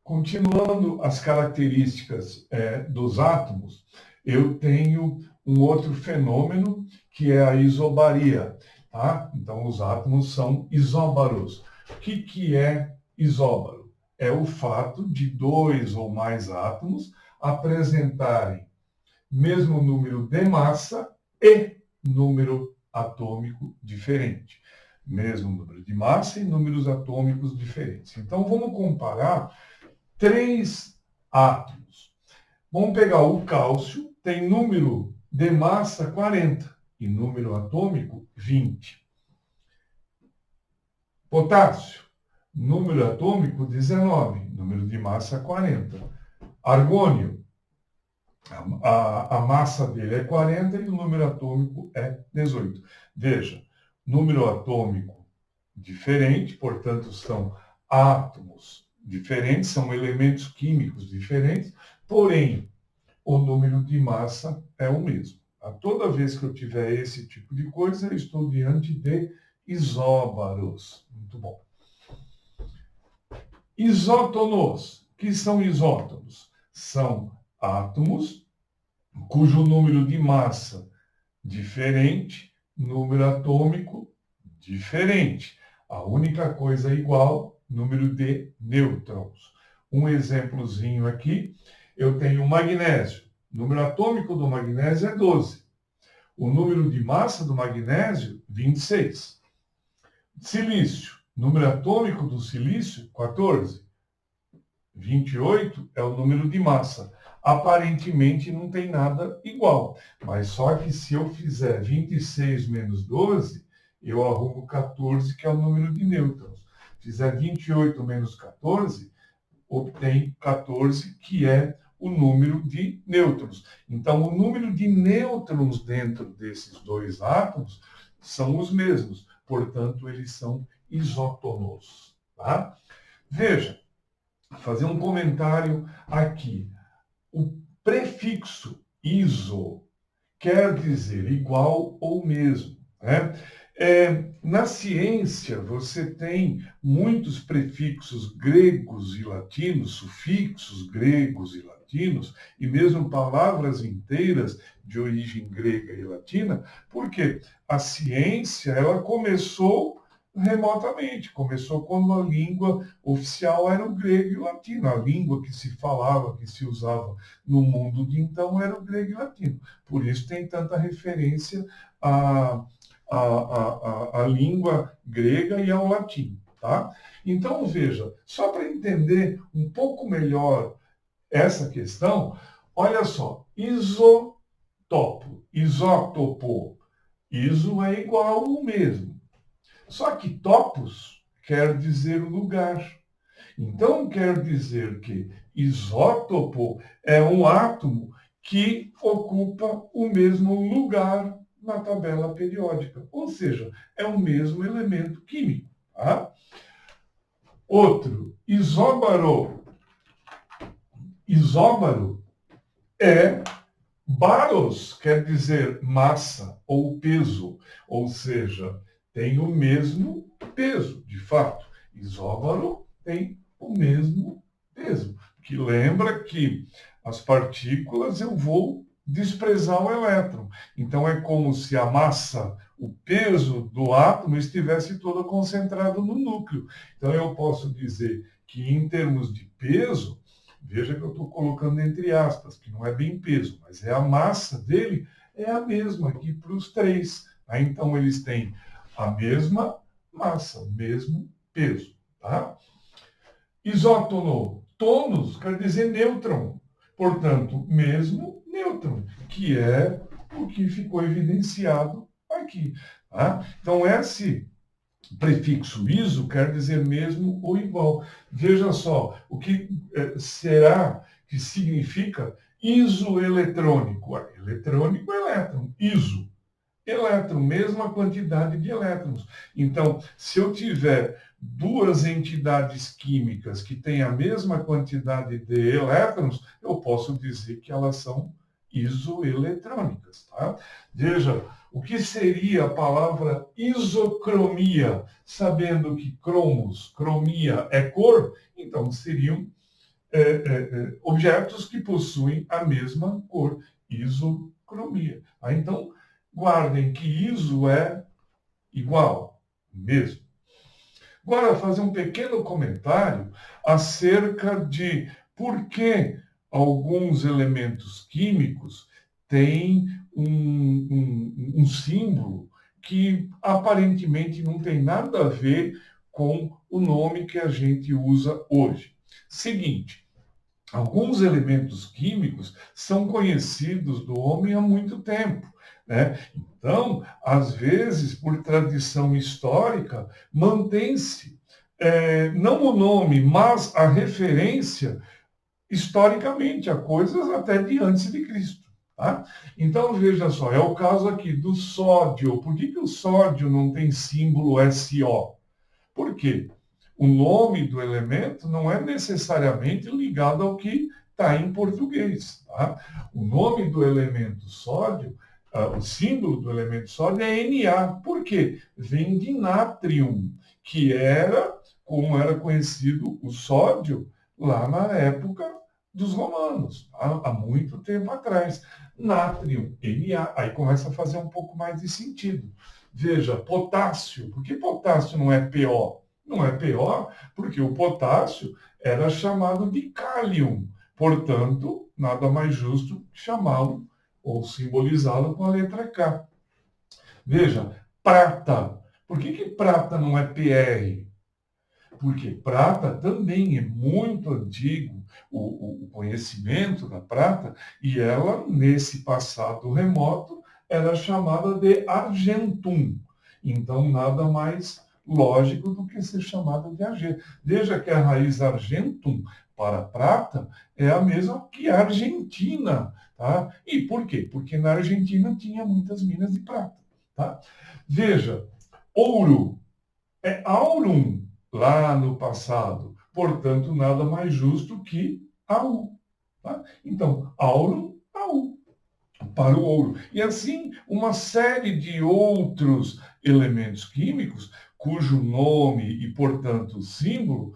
Continuando as características dos átomos, eu tenho um outro fenômeno que é a isobaria. Tá? Então, os átomos são isóbaros. O que é isóbaro? É o fato de dois ou mais átomos apresentarem mesmo número de massa e número atômico diferente. Mesmo número de massa e números atômicos diferentes. Então, vamos comparar 3 átomos. Vamos pegar o cálcio, tem número de massa 40 e número atômico 20. Potássio, número atômico 19, número de massa 40. Argônio, a massa dele é 40 e o número atômico é 18. Veja, número atômico diferente, portanto, são átomos diferentes, são elementos químicos diferentes, porém, o número de massa é o mesmo. Toda vez que eu tiver esse tipo de coisa, eu estou diante de isóbaros. Muito bom. Isótonos. O que são isótonos? São átomos cujo número de massa diferente, número atômico diferente. A única coisa igual, número de nêutrons. Um exemplozinho aqui, eu tenho o magnésio. O número atômico do magnésio é 12. O número de massa do magnésio, 26. Silício. Número atômico do silício, 14. 28 é o número de massa. Aparentemente não tem nada igual. Mas só que se eu fizer 26 menos 12, eu arrumo 14, que é o número de nêutrons. Fizer 28 menos 14, obtém 14, que é o número de nêutrons. Então, o número de nêutrons dentro desses dois átomos são os mesmos. Portanto, eles são isótonos. Tá? Veja, fazer um comentário aqui. O prefixo iso quer dizer igual ou mesmo. Né? Na ciência, você tem muitos prefixos gregos e latinos, sufixos gregos e latinos, e mesmo palavras inteiras de origem grega e latina, porque a ciência ela começou remotamente, começou quando a língua oficial era o grego e o latino, a língua que se falava, que se usava no mundo de então era o grego e o latino. Por isso tem tanta referência à língua grega e ao latim. Tá? Então, veja, só para entender um pouco melhor essa questão, olha só, isotopo, isótopo, iso é igual ao mesmo. Só que topos quer dizer lugar. Então, quer dizer que isótopo é um átomo que ocupa o mesmo lugar na tabela periódica. Ou seja, é o mesmo elemento químico. Tá? Outro, isóbaro. Isóbaro é baros, quer dizer massa ou peso. Ou seja, tem o mesmo peso, de fato. Isóbaro tem o mesmo peso. Que lembra que as partículas eu vou desprezar o elétron. Então é como se a massa, o peso do átomo estivesse todo concentrado no núcleo. Então eu posso dizer que em termos de peso, veja que eu estou colocando entre aspas, que não é bem peso, mas é a massa dele, é a mesma aqui para os três. Tá? Então eles têm a mesma massa, o mesmo peso. Tá? Isótono, tônus quer dizer nêutron. Portanto, mesmo nêutron, que é o que ficou evidenciado aqui. Tá? Então, esse prefixo iso quer dizer mesmo ou igual. Veja só, o que será que significa isoeletrônico? Eletrônico, elétron. Iso. Elétron, mesma quantidade de elétrons. Então, se eu tiver duas entidades químicas que têm a mesma quantidade de elétrons, eu posso dizer que elas são isoeletrônicas. Tá? Veja, o que seria a palavra isocromia? Sabendo que cromos, cromia é cor, então seriam objetos que possuem a mesma cor, isocromia. Tá? Então, guardem que iso é igual, mesmo. Agora, fazer um pequeno comentário acerca de por que alguns elementos químicos têm um símbolo que aparentemente não tem nada a ver com o nome que a gente usa hoje. Seguinte, alguns elementos químicos são conhecidos do homem há muito tempo, né? Então, às vezes, por tradição histórica, mantém-se não o nome, mas a referência historicamente a coisas até de antes de Cristo. Tá? Então, veja só, é o caso aqui do sódio. Por que o sódio não tem símbolo SO? Por quê? O nome do elemento não é necessariamente ligado ao que está em português. Tá? O nome do elemento sódio, o símbolo do elemento sódio é Na. Por quê? Vem de natrium, que era como era conhecido o sódio lá na época dos romanos, tá? Há muito tempo atrás. Natrium, Na. Aí começa a fazer um pouco mais de sentido. Veja, potássio. Por que potássio não é PO? Não é PO porque o potássio era chamado de cálium. Portanto, nada mais justo chamá-lo ou simbolizá-lo com a letra K. Veja, prata. Por que prata não é PR? Porque prata também é muito antigo, o conhecimento da prata, e ela, nesse passado remoto, era chamada de argentum. Então, nada mais lógico do que ser chamada de argento. Veja que a raiz argentum para prata é a mesma que a Argentina. Tá? E por quê? Porque na Argentina tinha muitas minas de prata. Tá? Veja, ouro é aurum lá no passado. Portanto, nada mais justo que AU. Tá? Então, aurum, AU, para o ouro. E assim, uma série de outros elementos químicos, cujo nome e, portanto, símbolo,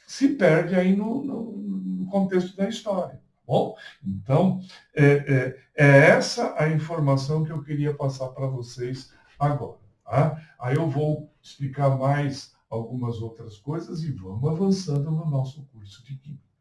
se perde aí no contexto da história. Bom, então, é essa a informação que eu queria passar para vocês agora. Tá? Aí eu vou explicar mais algumas outras coisas e vamos avançando no nosso curso de Química.